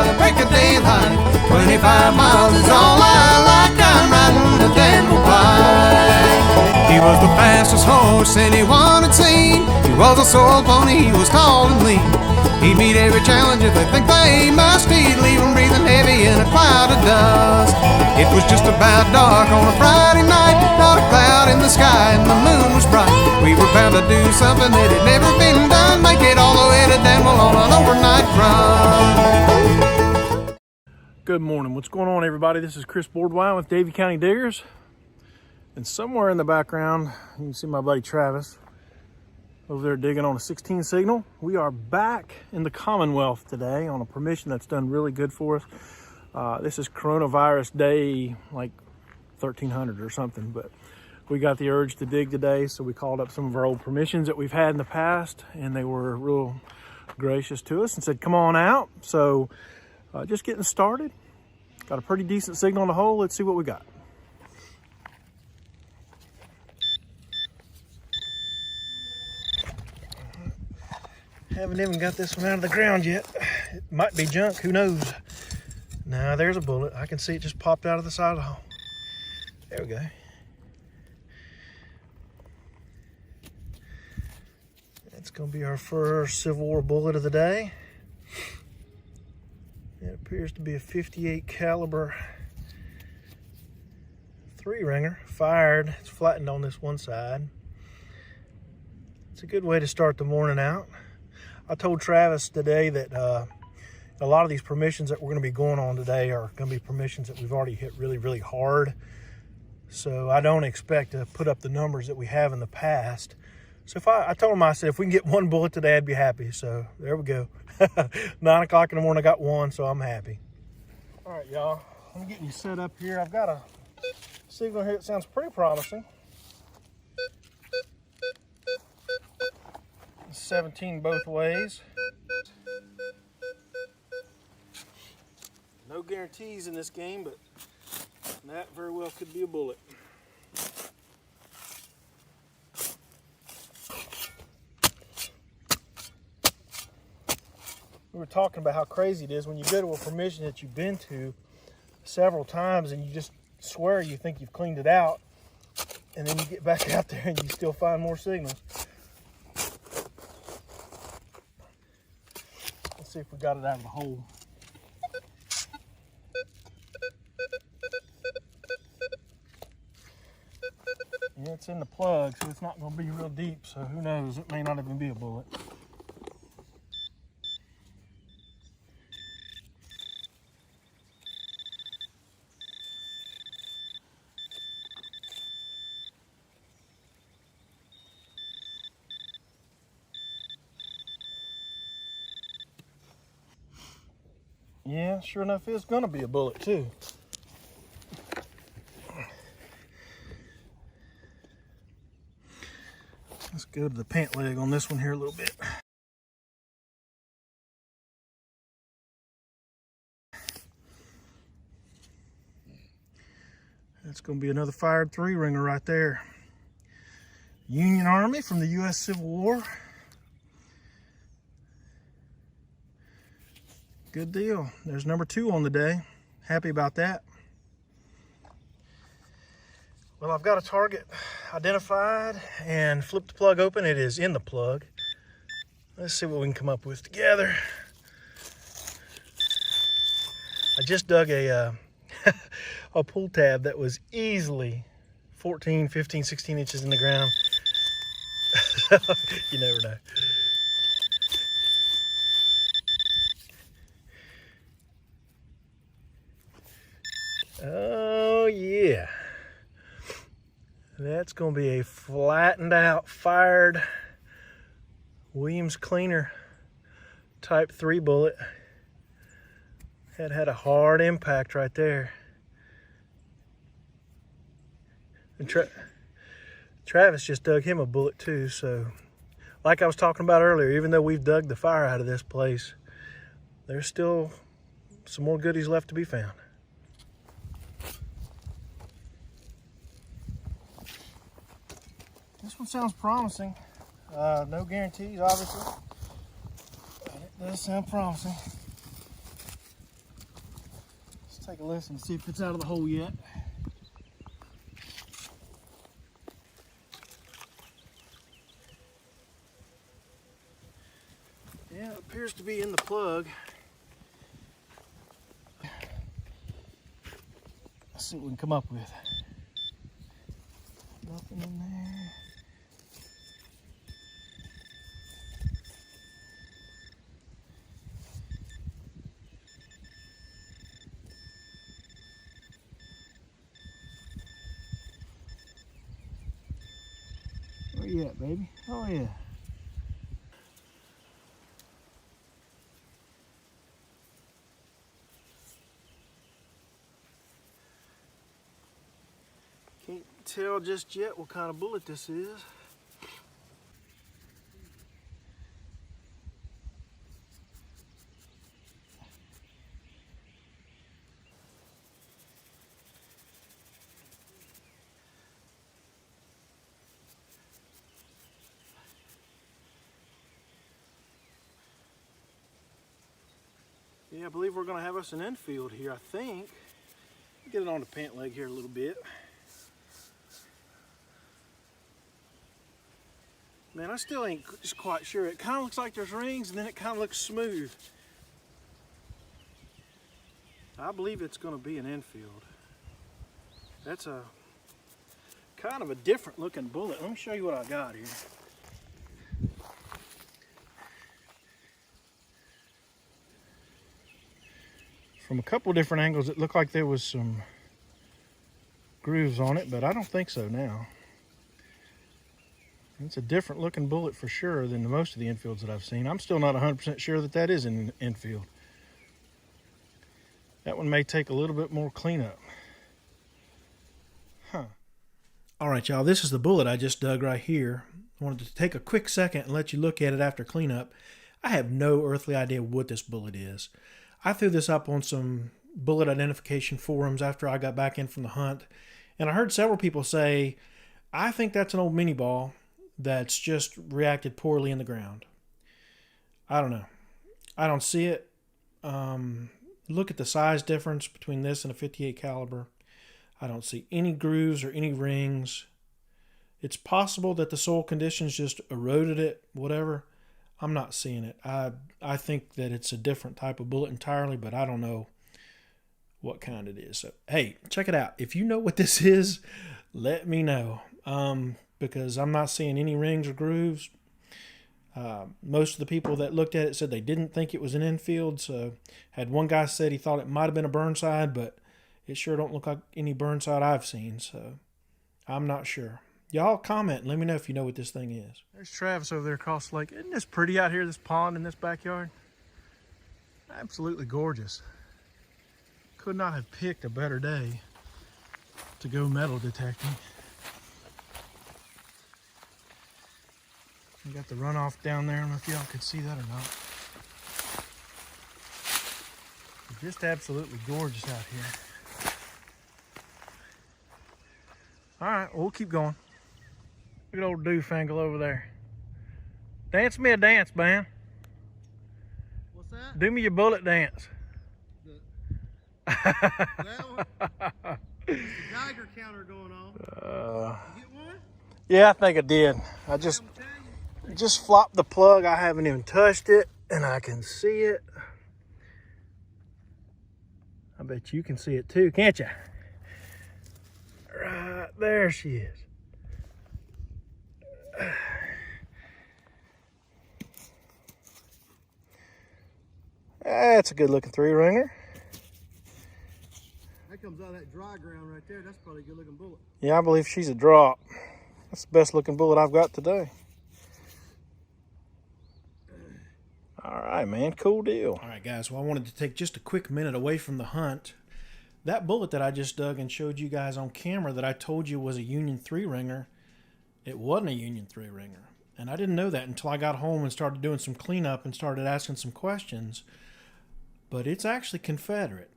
by the break of daylight. 25 miles is all I like. I'm riding the Danville Pike. He was the fastest horse anyone had seen. He was a sorrel pony, he was tall and lean. He'd meet every challenge if they think they must. He'd leave them breathing heavy in a cloud of dust. It was just about dark on a Friday night, not a cloud in the sky and the moon was bright. We were bound to do something that had never been done, make it all the way to Danville on an overnight run. Good morning. What's going on, everybody? This is Chris Boardwine with Davie County Diggers. And somewhere in the background, you can see my buddy Travis over there digging on a 16 signal. We are back in the Commonwealth today on a permission that's done really good for us. This is coronavirus day, like 1300 or something, but we got the urge to dig today, so we called up some of our old permissions that we've had in the past, and they were real gracious to us and said, come on out. So just getting started. Got a pretty decent signal on the hole. Let's see what we got. Haven't even got this one out of the ground yet. It might be junk, who knows? Now there's a bullet. I can see it just popped out of the side of the hole. There we go. That's gonna be our first Civil War bullet of the day. It appears to be a 58 caliber 3-ringer, fired. It's flattened on this one side. It's a good way to start the morning out. I told Travis today that a lot of these permissions that we're going to be going on today are going to be permissions that we've already hit really, really hard. So I don't expect to put up the numbers that we have in the past. So I told him, I said, if we can get one bullet today, I'd be happy. So there we go. 9 o'clock in the morning, I got one, so I'm happy. All right, y'all, I'm getting you set up here. I've got a signal here that sounds pretty promising. 17 both ways. No guarantees in this game, but that very well could be a bullet. We were talking about how crazy it is when you go to a permission that you've been to several times and you just swear you think you've cleaned it out, and then you get back out there and you still find more signals. Let's see if we got it out of the hole. Yeah, it's in the plug, so it's not going to be real deep, so who knows, it may not even be a bullet. Yeah, sure enough, it's gonna be a bullet too. Let's go to the pant leg on this one here a little bit. That's gonna be another fired 3-ringer right there. Union Army from the U.S. Civil War. Good deal. There's number 2 on the day. Happy about that. Well, I've got a target identified and flipped the plug open. It is in the plug. Let's see what we can come up with together. I just dug a pull tab that was easily 14, 15, 16 inches in the ground. You never know. Oh yeah, that's going to be a flattened out, fired Williams cleaner type 3 bullet. That had a hard impact right there. And Travis just dug him a bullet too, so like I was talking about earlier, even though we've dug the fire out of this place, there's still some more goodies left to be found. This one sounds promising. No guarantees, obviously, but it does sound promising. Take a listen and see if it's out of the hole yet. Yeah, it appears to be in the plug. Let's see what we can come up with. Nothing in there. Where you at, baby? Oh, yeah. Can't tell just yet what kind of bullet this is. Yeah, I believe we're going to have us an infield here, I think. Get it on the pant leg here a little bit. Man, I still ain't just quite sure. It kind of looks like there's rings, and then it kind of looks smooth. I believe it's going to be an infield. That's a kind of a different looking bullet. Let me show you what I got here. From a couple different angles, it looked like there was some grooves on it, but I don't think so now. It's a different looking bullet for sure than most of the infields that I've seen. I'm still not 100% sure that that is an infield. That one may take a little bit more cleanup. Huh. All right, y'all, this is the bullet I just dug right here. I wanted to take a quick second and let you look at it after cleanup. I have no earthly idea what this bullet is. I threw this up on some bullet identification forums after I got back in from the hunt, and I heard several people say, I think that's an old mini ball that's just reacted poorly in the ground. I don't know. I don't see it. Look at the size difference between this and a 58 caliber. I don't see any grooves or any rings. It's possible that the soil conditions just eroded it, whatever. I'm not seeing it. I think that it's a different type of bullet entirely, but I don't know what kind it is. So, hey, check it out. If you know what this is, let me know. Because I'm not seeing any rings or grooves. Most of the people that looked at it said they didn't think it was an infield. So, had one guy said he thought it might have been a Burnside, but it sure don't look like any Burnside I've seen. So, I'm not sure. Y'all comment and let me know if you know what this thing is. There's Travis over there across the lake. Isn't this pretty out here, this pond in this backyard? Absolutely gorgeous. Could not have picked a better day to go metal detecting. We got the runoff down there. I don't know if y'all could see that or not. Just absolutely gorgeous out here. All right, well, we'll keep going. Look at old Doofangle over there. Dance me a dance, man. What's that? Do me your bullet dance. That one? There's the Geiger counter going on. You get one? Yeah, I think I did. I just flopped the plug. I haven't even touched it, and I can see it. I bet you can see it too, can't you? Right there she is. That's a good looking 3-ringer. That comes out of that dry ground right there. That's probably a good looking bullet. Yeah, I believe she's a drop. That's the best looking bullet I've got today. All right, man, cool deal. All right, guys, well, I wanted to take just a quick minute away from the hunt. That bullet that I just dug and showed you guys on camera that I told you was a Union 3-ringer, it wasn't a Union 3-ringer. And I didn't know that until I got home and started doing some cleanup and started asking some questions. But it's actually Confederate.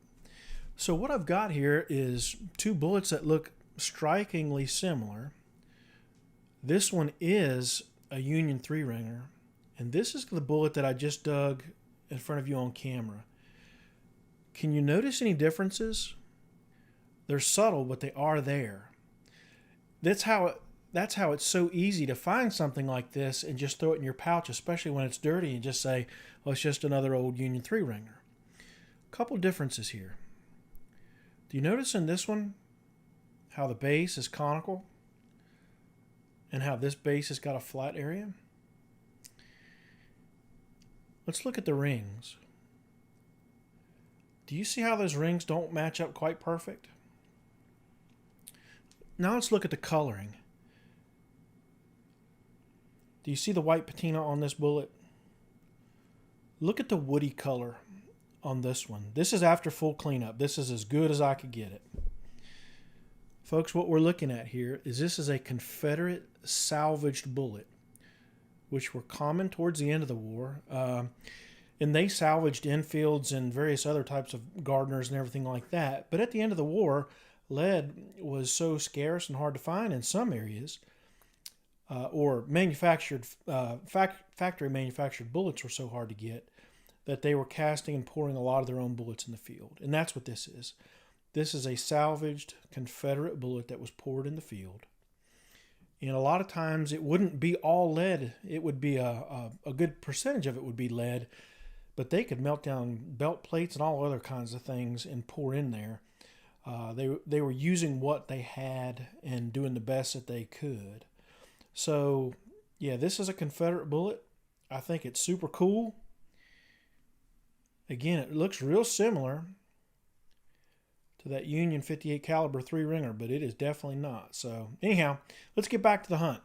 So what I've got here is two bullets that look strikingly similar. This one is a Union 3-ringer. And this is the bullet that I just dug in front of you on camera. Can you notice any differences? They're subtle, but they are there. That's how it's so easy to find something like this and just throw it in your pouch, especially when it's dirty, and just say, well, it's just another old Union 3 ringer. A couple differences here. Do you notice in this one how the base is conical and how this base has got a flat area? Let's look at the rings. Do you see how those rings don't match up quite perfect? Now let's look at the coloring. Do you see the white patina on this bullet? Look at the woody color on this one. This is after full cleanup. This is as good as I could get it. Folks, what we're looking at here is this is a Confederate salvaged bullet, which were common towards the end of the war. And they salvaged Enfields and various other types of Gardners and everything like that. But at the end of the war, lead was so scarce and hard to find in some areas, or factory manufactured bullets were so hard to get, that they were casting and pouring a lot of their own bullets in the field. And that's what this is. This is a salvaged Confederate bullet that was poured in the field. And a lot of times it wouldn't be all lead. It would be a good percentage of it would be lead, but they could melt down belt plates and all other kinds of things and pour in there. They were using what they had and doing the best that they could. So, yeah, this is a Confederate bullet. I think it's super cool. Again, it looks real similar to that Union 58 caliber 3 ringer, but it is definitely not. So, anyhow, let's get back to the hunt.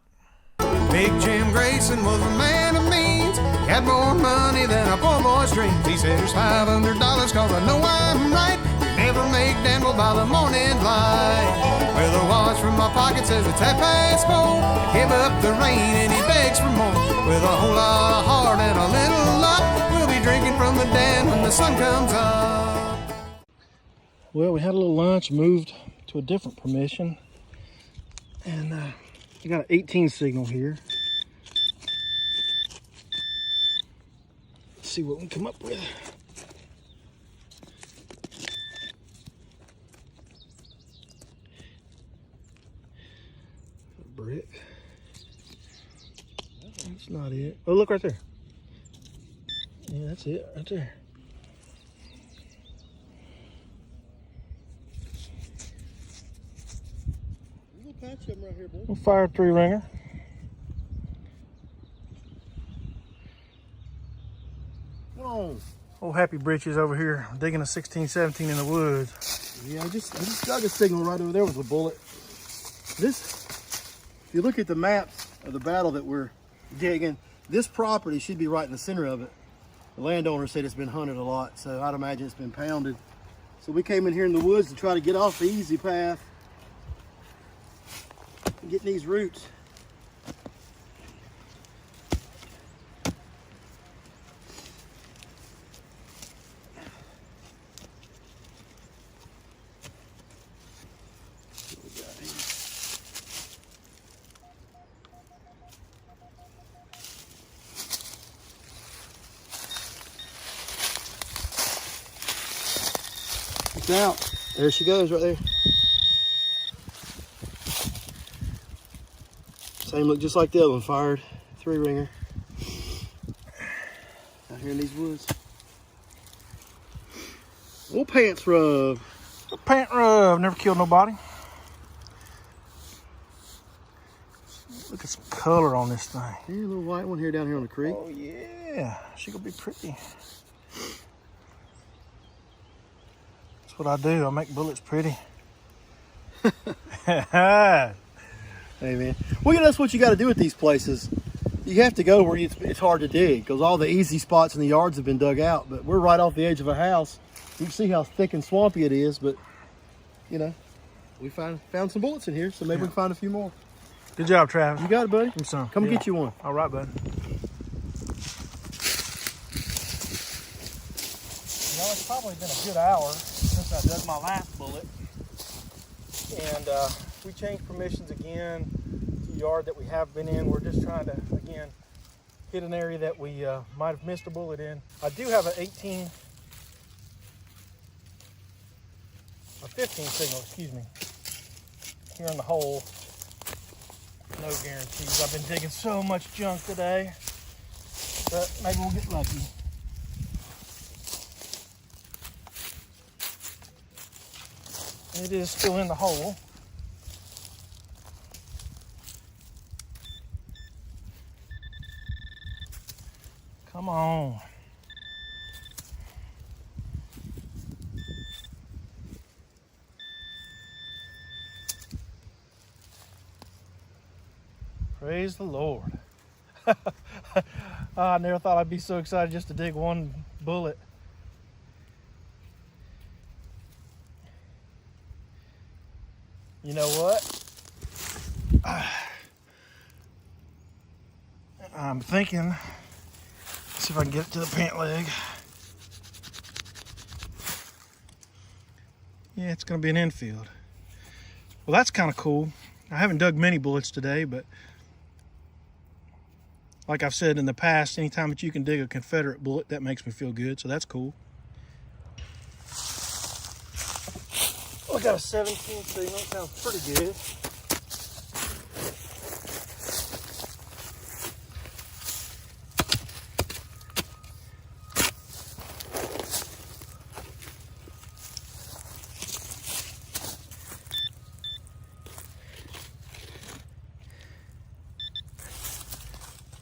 Big Jim Grayson was a man of means. He had more money than a poor boy's dreams. He said, here's $500 cause I know I'm right. Never make Danville by the morning light. Well, the watch from my pocket says it's 4:30. Give up the rain and he begs for more. With a whole lot of heart and a little luck, we'll be drinking from the Dan when the sun comes up. Well, we had a little lunch, moved to a different permission. And we got an 18 signal here. Let's see what we can come up with. A brick. That's not it. Oh, look right there. Yeah, that's it right there. Patch them right here, boy. We'll fire 3 ringer. Come on. Old Happy Britches over here digging a 16-17 in the woods. Yeah, I just got a signal right over there with a bullet. This, if you look at the maps of the battle that we're digging, this property should be right in the center of it. The landowner said it's been hunted a lot, so I'd imagine it's been pounded. So we came in here in the woods to try to get off the easy path. Getting these roots. Look out. There she goes right there. Same look just like the other one, fired 3 ringer. Out here in these woods. Old pants rub. Pant rub, never killed nobody. Look at some color on this thing. Yeah, a little white one here down here on the creek. Oh yeah, she gonna be pretty. That's what I do, I make bullets pretty. Hey man, well, that's what you got to do with these places. You have to go where it's hard to dig because all the easy spots in the yards have been dug out. But we're right off the edge of a house. You can see how thick and swampy it is. But you know, we found some bullets in here, so maybe we can find a few more. Good job, Travis. You got it, buddy. Come Yeah. get you one. All right, bud. Well, it's probably been a good hour since I dug my last bullet. And we changed permissions again to the yard that we have been in. We're just trying to, again, hit an area that we might have missed a bullet in. I do have an 18 15 signal, excuse me. Here in the hole, no guarantees. I've been digging so much junk today, but maybe we'll get lucky. It is still in the hole. Come on. Praise the Lord. I never thought I'd be so excited just to dig one bullet. You know what? I'm thinking, see if I can get it to the pant leg. Yeah, it's gonna be an infield. Well, that's kind of cool. I haven't dug many bullets today, but like I've said in the past, anytime that you can dig a Confederate bullet, that makes me feel good, so that's cool. Oh, I got a 17 signal, sounds pretty good.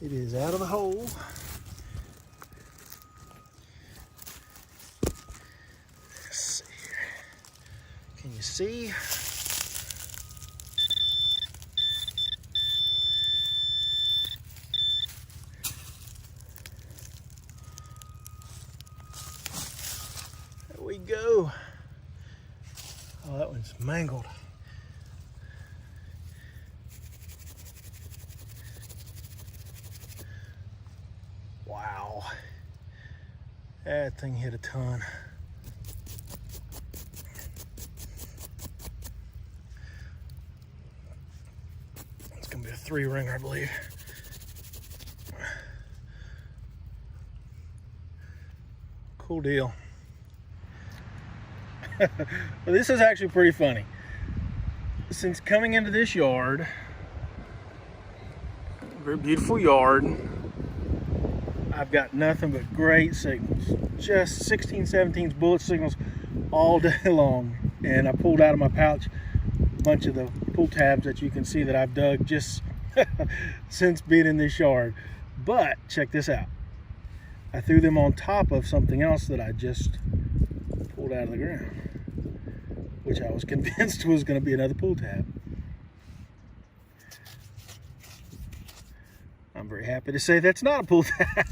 It is out of the hole. Let's see here. Can you see? There we go. Oh, that one's mangled. Wow, that thing hit a ton. It's gonna be a 3-ringer, I believe. Cool deal. Well, this is actually pretty funny. Since coming into this yard, very beautiful yard, I've got nothing but great signals. Just 16, 17 bullet signals all day long. And I pulled out of my pouch a bunch of the pull tabs that you can see that I've dug just since being in this yard. But check this out. I threw them on top of something else that I just pulled out of the ground, which I was convinced was going to be another pull tab. I'm very happy to say that's not a pull tab.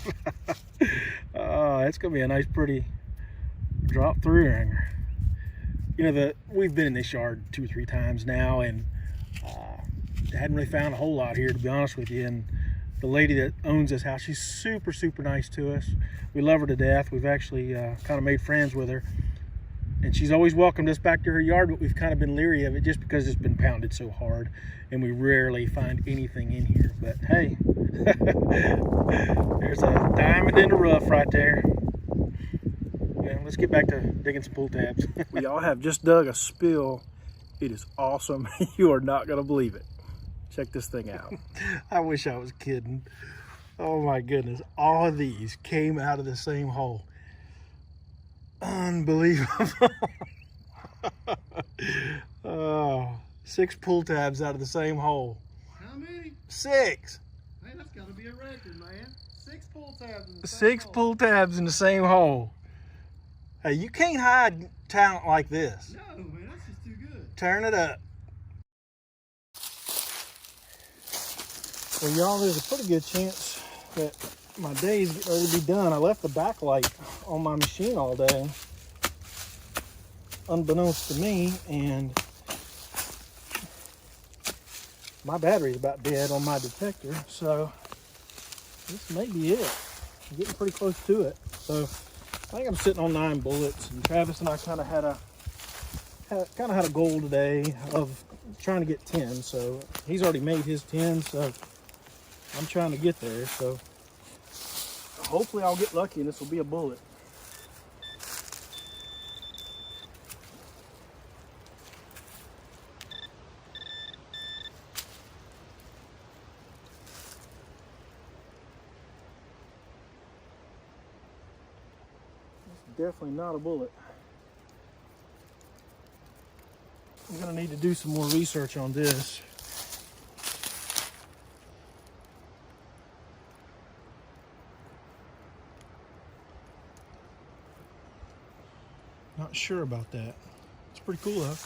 Oh, that's gonna be a nice, pretty drop through ringer. You know, we've been in this yard 2 or 3 times now, and hadn't really found a whole lot here, to be honest with you. And the lady that owns this house, she's super, super nice to us. We love her to death. We've actually kind of made friends with her, and she's always welcomed us back to her yard, but we've kind of been leery of it just because it's been pounded so hard, and we rarely find anything in here. But hey, there's a diamond in the rough right there. Yeah, let's get back to digging some pull tabs. We all have just dug a spill. It is awesome. You are not gonna believe it. Check this thing out. I wish I was kidding. Oh my goodness, all of these came out of the same hole. Unbelievable. Oh, 6 pull tabs out of the same hole. How many? 6. Hey, that's got to be a record, man. 6 pull tabs in the same 6 hole. pull tabs in the same hole. Hey, you can't hide talent like this. No, man, that's just too good. Turn it up. Well, y'all, there's a pretty good chance that my day's getting ready to be done. I left the backlight on my machine all day, unbeknownst to me, and my battery's about dead on my detector, so this may be it. I'm getting pretty close to it. So I think I'm sitting on 9 bullets, and Travis and I kind of had a goal today of trying to get 10. So he's already made his 10, so I'm trying to get there. So hopefully I'll get lucky and this will be a bullet. definitely not a bullet. I'm gonna need to do some more research on this. Not sure about that. It's pretty cool though.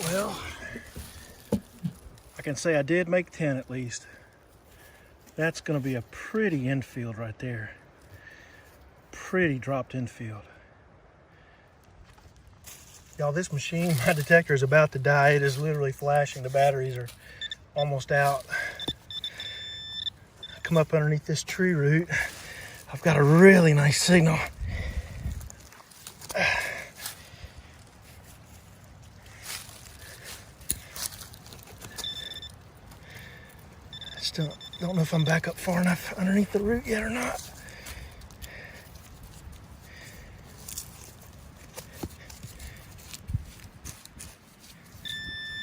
Well, I can say I did make 10 at least. That's going to be a pretty infield right there. Pretty dropped infield. Y'all, this machine, my detector is about to die. It is literally flashing. The batteries are almost out. I come up underneath this tree root. I've got a really nice signal. Still don't know if I'm back up far enough underneath the root yet or not.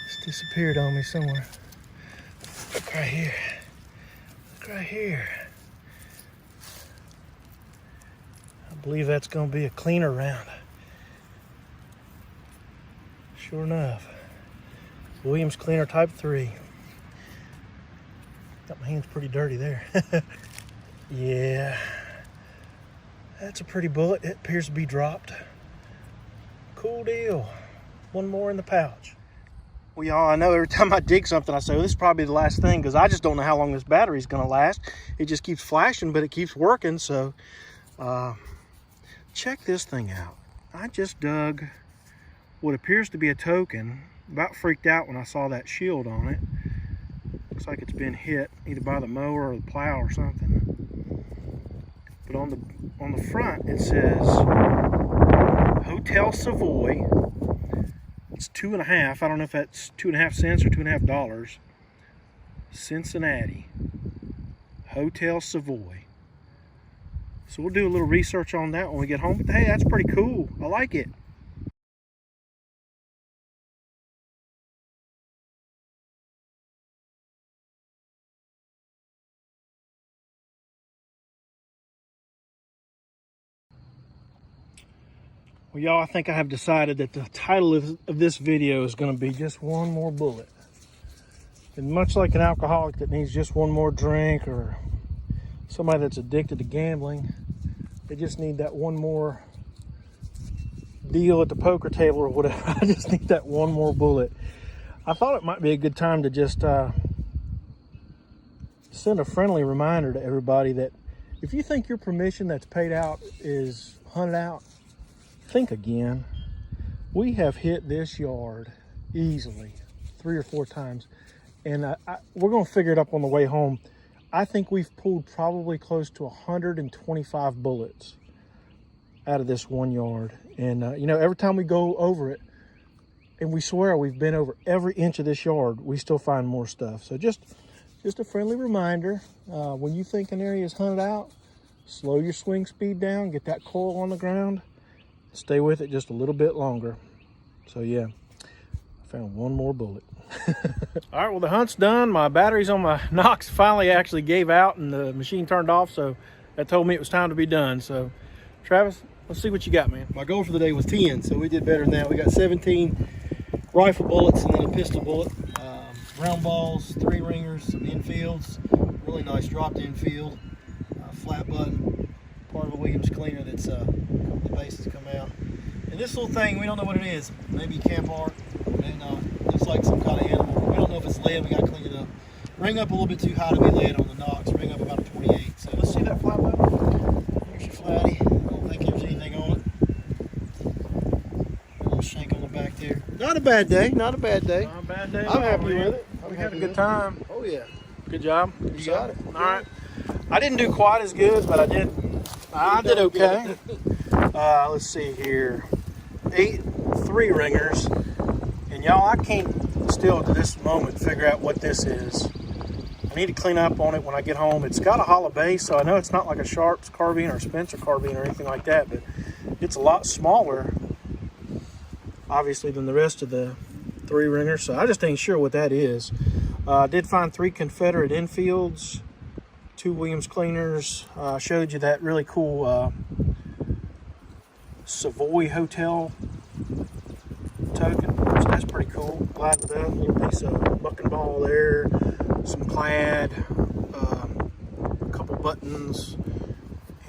It's disappeared on me somewhere. Look right here. Look right here. I believe that's going to be a cleaner round. Sure enough. Williams Cleaner Type 3. Got my hands pretty dirty there. Yeah, that's a pretty bullet. It appears to be dropped. Cool deal. One more in the pouch. Well, y'all, I know every time I dig something, I say, well, this is probably the last thing, because I just don't know how long this battery is going to last. It just keeps flashing, but it keeps working. So check this thing out. I just dug what appears to be a token. About freaked out when I saw that shield on it. Looks like it's been hit either by the mower or the plow or something. But on the front it says Hotel Savoy. It's 2.5. I don't know if that's 2.5 cents or $2.5. Cincinnati. Hotel Savoy. So we'll do a little research on that when we get home. But hey, that's pretty cool. I like it. Well, y'all, I think I have decided that the title of this video is going to be just one more bullet. And much like an alcoholic that needs just one more drink, or somebody that's addicted to gambling, they just need that one more deal at the poker table or whatever. I just need that one more bullet. I thought it might be a good time to just send a friendly reminder to everybody that if you think your permission that's paid out is hunted out, think again. We have hit this yard easily 3 or 4 times, and we're going to figure it up on the way home. I think we've pulled probably close to 125 bullets out of this one yard. And you know, every time we go over it, and we swear we've been over every inch of this yard, we still find more stuff. So just a friendly reminder, when you think an area is hunted out, slow your swing speed down, get that coil on the ground, stay with it just a little bit longer. So yeah, I found one more bullet. All right, well, the hunt's done. My batteries on my Nox finally actually gave out and the machine turned off, so that told me it was time to be done. So Travis, let's see what you got, man. My goal for the day was 10, so we did better than that. We got 17 rifle bullets and then a pistol bullet, round balls, 3 ringers, some infields, really nice dropped infield, flat button, part of a Williams cleaner that's the base has come out. And this little thing, we don't know what it is. Maybe camp art, maybe not. Looks like some kind of animal. We don't know if it's lead. We got to clean it up. Ring up a little bit too high to be lead on the Nox. Ring up about a 28. So Let's see that flat button. there's your flatty. I don't think there's anything on it. A little shank on the back there. Not a bad day. Not a bad day. Not a bad day. I'm happy with it. We had a good time. Oh yeah. Good job. You got it. All right. I didn't do quite as good, but I did okay. Let's see here. 8 3-ringers. And y'all, I can't still to this moment figure out what this is. I need to clean up on it when I get home. It's got a hollow base, so I know it's not like a Sharps carbine or Spencer carbine or anything like that, but it's a lot smaller, obviously, than the rest of the 3-ringers, so I just ain't sure what that is. I did find 3 Confederate Enfields, 2 Williams cleaners. I showed you that really cool Savoy Hotel token, so that's pretty cool. Glad with that. A little piece of buck and ball there, some clad, a couple buttons,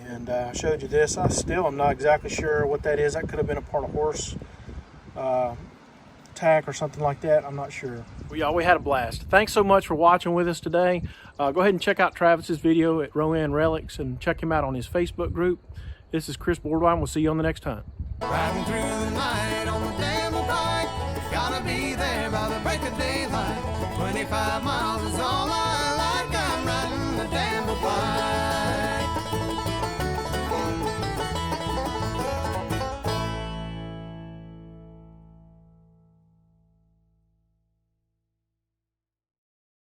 and I showed you this. I still am not exactly sure what that is. That could have been a part of horse tack or something like that. I'm not sure. Well, y'all, we had a blast. Thanks so much for watching with us today. Go ahead and check out Travis's video at Rowan Relics and check him out on his Facebook group. This is Chris Boardwine. We'll see you on the next time. Riding through the night on the Danville Pike. Gotta be there by the break of daylight. 25 miles is all I